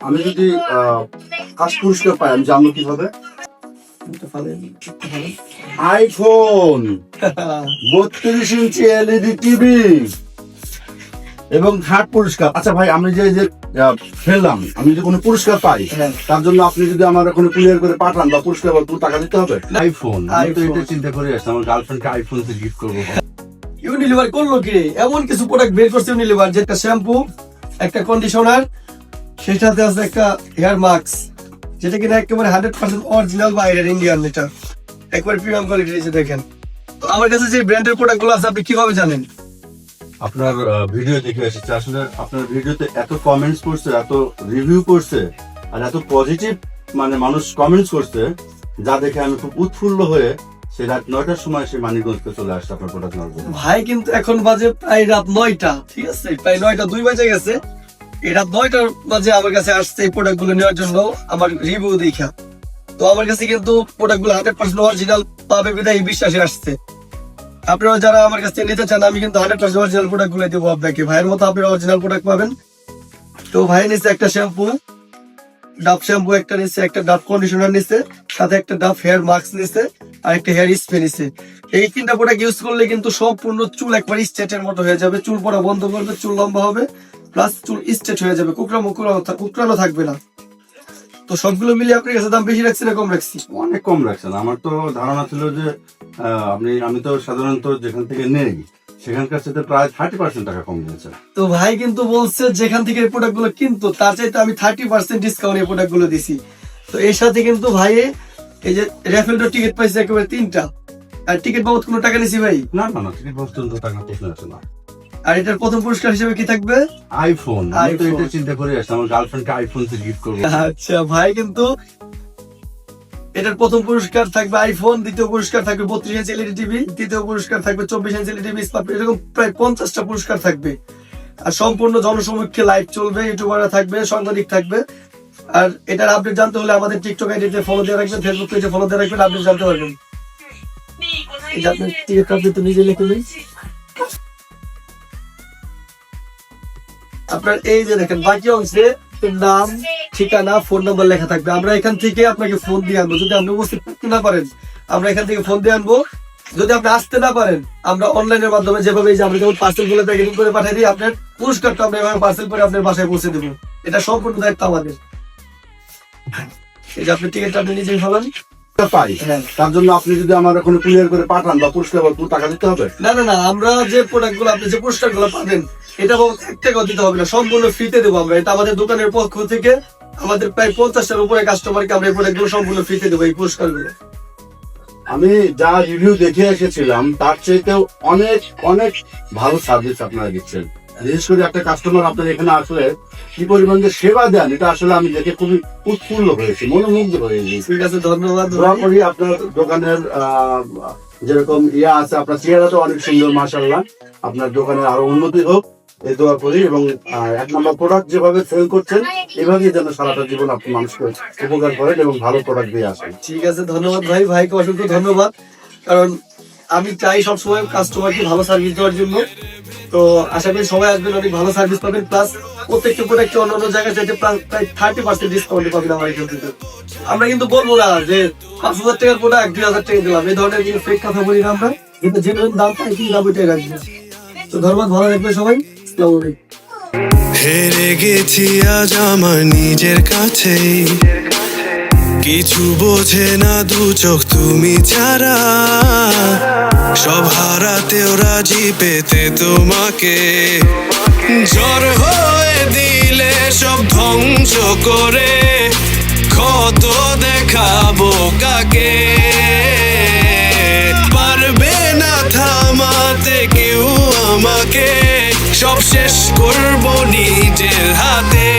আমি যদি ফার্স্ট পুরস্কার পাই আমি জানবো কিভাবে? আইফোন 32 ইঞ্চি এলইডি টিভি এবং থার্ড পুরস্কার। আচ্ছা ভাই, আমি যে ফেললাম, আমি যদি কোনো পুরস্কার পাই তার জন্য আপনি যদি আমার কোনো ক্লিয়ার করে পাঠান বা পুরস্কার টাকা দিতে হবে? আইফোন, আমি তো এটা চিন্তা করে আসছি আমার গার্লফ্রেন্ডকে আইফোন গিফট করবো। ইউনিলিভার করলো কি রে, এমন কিছু প্রোডাক্ট বের করছে ইউনিলিভার, যেটা শ্যাম্পু, একটা কন্ডিশনার, সেই সাথে আছে একটা হেয়ার মাস্ক, যেটা কিনা একেবারে 100% অরিজিনাল বাইরের ইন্ডিয়ান, এটা একবার প্রিমিয়াম কোয়ালিটি এসে দেখেন। তো আমার কাছে যে ব্র্যান্ডের প্রোডাক্ট গুলো আছে আপনি কিভাবে জানেন? আপনার ভিডিও দেখে এসেছে। আসলে আপনার ভিডিওতে এত কমেন্টস করছে, এত রিভিউ করছে, আর এত পজিটিভ মানে মানুষ কমেন্টস করছে, যা দেখে আমি খুব উৎফুল্ল হয়ে সেই রাত 9টার সময় সে মানিকগঞ্জকে চলে আসছে আপনার প্রোডাক্ট নেওয়ার জন্য। ভাই কিন্তু এখন বাজে প্রায় রাত 9টা, ঠিক আছে, প্রায় 9টা 2 বাজে গেছে। এই রাত 9টার বাজে আমার কাছে আসছে এই প্রোডাক্ট গুলো নেওয়ার জন্য আমার রিভিউ দেখা। তো আমার কাছে কিন্তু প্রোডাক্ট গুলো 100% অরিজিনাল পাবে বিধায় এই বিশ্বাসে আসছে। আপনারা যারা আমার কাছে নিতে চান, আমি কিন্তু 100% অরিজিনাল প্রোডাক্ট গুলো দেবো আপনাকে। ভাইয়ের মতো আপনারা অরিজিনাল প্রোডাক্ট পাবেন। তো ভাই নিচ্ছে একটা শ্যাম্পু, ডাব শ্যাম্পু একটা নিচ্ছে, একটা ডাব কন্ডিশনার নিচ্ছে, সাথে একটা ডাব হেয়ার মাস্ক নিচ্ছে, আর একটা হেয়ার স্প্রে নিচ্ছে। এই তিনটা প্রোডাক্ট ইউজ করলে কিন্তু সম্পূর্ণ চুল একবার স্ট্রেটের মতো হয়ে যাবে, চুল পড়া বন্ধ করবে, চুল লম্বা হবে, প্লাস চুল স্ট্রেট হয়ে যাবে, কুকরানো থাকবে না। তো সবগুলো মিলিয়ে আপনার কাছে দাম বেশি রাখছি না কম রাখছি? অনেক কম রাখছেন। আমার তো ধারণা ছিল যে আমি তো সাধারণত যেখান থেকে নেই সেখানকার সাথে প্রায় 30% টাকা কম দিয়েছে। তো ভাই কিন্তু বলছে যেখান থেকে এই প্রোডাক্ট গুলো কিন্তু তার চাইতে আমি 30% ডিসকাউন্ট এই প্রোডাক্ট গুলো দিছি। তো এর সাথে কিন্তু ভাই এই যে র্যাফেলডোর টিকিট পাইছে একেবারে 3টা। আর টিকিট বাবদ কোনো টাকা নিছি ভাই? না, টিকিট বাবদ তো টাকা প্রশ্ন আছে না। আর এটার প্রথম পুরস্কার হিসেবে কি থাকবে? আইফোন। আমি তো এটা চিন্তা করে আসছি আমার গার্লফ্রেন্ডকে আইফোন গিফট করবো। আচ্ছা ভাই, কিন্তু এটার প্রথম পুরস্কার থাকবে আইফোন, দ্বিতীয় পুরস্কার থাকবে 32 ইঞ্চি এলইডি টিভি, তৃতীয় পুরস্কার থাকবে 24 ইঞ্চি এলইডি টিভি, এরকম প্রায় 50টা পুরস্কার থাকবে। আর সম্পূর্ণ জনসমক্ষে লাইভ চলবে, ইউটিউবাররা থাকবে, সাংবাদিক থাকবে। আর এটার আপডেট জানতে হলে আমাদের টিকটক আইডিতে ফলো দিয়ে রাখবেন, ফেসবুক পেজে ফলো দিয়ে রাখবেন, আপডেট জানতে পারবেন। এটা আপনি টিকিট আপডেট তো নিজে লিখে দিন। আপনার এই যে দেখেন বাকি অংশে নাম, ঠিকানা, ফোন নাম্বার লেখা থাকবে। আমরা এখান থেকে আপনাকে ফোন দিয়ে আনবো। যদি আপনি উপস্থিত থাকতে না পারেন, আমরা এখান থেকে ফোন দিয়ে আনবো। যদি আপনি আসতে না পারেন, আমরা অনলাইনের মাধ্যমে যেভাবে আমরা যেমন পার্সেল গুলো প্যাকেটিং করে পাঠিয়ে দিই, আপনার পুরস্কারটা আমরা এভাবে পার্সেল করে আপনার বাসায় পৌঁছে দেবো। এটা সম্পূর্ণ দায়িত্ব আমাদের। এই যে আপনি টিকিটটা আপনি নিজেই ফেলান পাই, তার জন্য আপনি যদি আমার কোনো ক্লিয়ার করে পাঠান বা পুরস্কার টাকা দিতে হবে? না, আমরা যে প্রোডাক্ট গুলো আপনি যে পুরস্কার গুলো পাবেন এটা 1 টাকাও দিতে হবে না, সম্পূর্ণ ফ্রিতে দেবো আমরা। এটা আমাদের দোকানের পক্ষ থেকে আমাদের প্রায় 50টার উপরে কাস্টমারকে আমরা এই প্রোডাক্ট গুলো সম্পূর্ণ ফ্রিতে দেবো, এই পুরস্কার গুলো। আমি যা রিভিউ দেখে এসেছিলাম তার চাইতেও অনেক অনেক ভালো সার্ভিস আপনারা দিচ্ছেন। বিশেষ করে একটা কাস্টমার আপনার এখানে আসলে কি পরিমাণ যে সেবা দেন, এটা আসলে আমি দেখে খুবই উৎফুল্ল হয়েছি, মনোমুগ্ধ হয়েছি। ঠিক আছে, ধন্যবাদ। দোয়া করি আপনার দোকানের যেরকম আছে, আপনার চেহারা তো অনেক সুন্দর, মাশাআল্লাহ। আপনার দোকানের আরো উন্নতি হোক এই দোয়া করি, এবং 1 নম্বর প্রোডাক্ট যেভাবে সেল করছেন এভাবেই যেন সারাটা জীবন আপনি মানুষকে উপকার করেন এবং ভালো প্রোডাক্ট দিয়ে আসেন। ঠিক আছে, ধন্যবাদ ভাই। ভাইকে অসংখ্য ধন্যবাদ, কারণ আমি চাই সবসময় কাস্টমারকে ভালো সার্ভিস দেওয়ার জন্য। তো আশা করি সবাই আসবেন, অনেক ভালো সার্ভিস পাবেন, প্লাস প্রত্যেকটা প্রোডাক্ট অন্যান্য জায়গায় চাইতে প্রায় 30% ডিসকাউন্ট পাবেন আমার এখান থেকে। আমরা কিন্তু বলবো না যে 5,000 টাকার প্রোডাক্ট 2,000 টাকা দিলাম, এই ধরনের কিন্তু ফেক কথা বলি না আমরা, কিন্তু যে দাম পাই কি দাম ওইটাই রাখবো। তো ধন্যবাদ, ভালো থাকবে সবাই। আসসালামু আলাইকুম। হেরে গেছি আজ আমার নিজের কাছে, কিছু বোঝে না দু চোখ তুমি ছাড়া, সব হারাতেও রাজি পেতে তোমাকে, ঝড় হয়ে দিলে সব ধ্বংস করে, ক্ষত দেখাবো কাকে, পারবে না থামাতে কেউ আমাকে, সব শেষ করবো নিজের হাতে।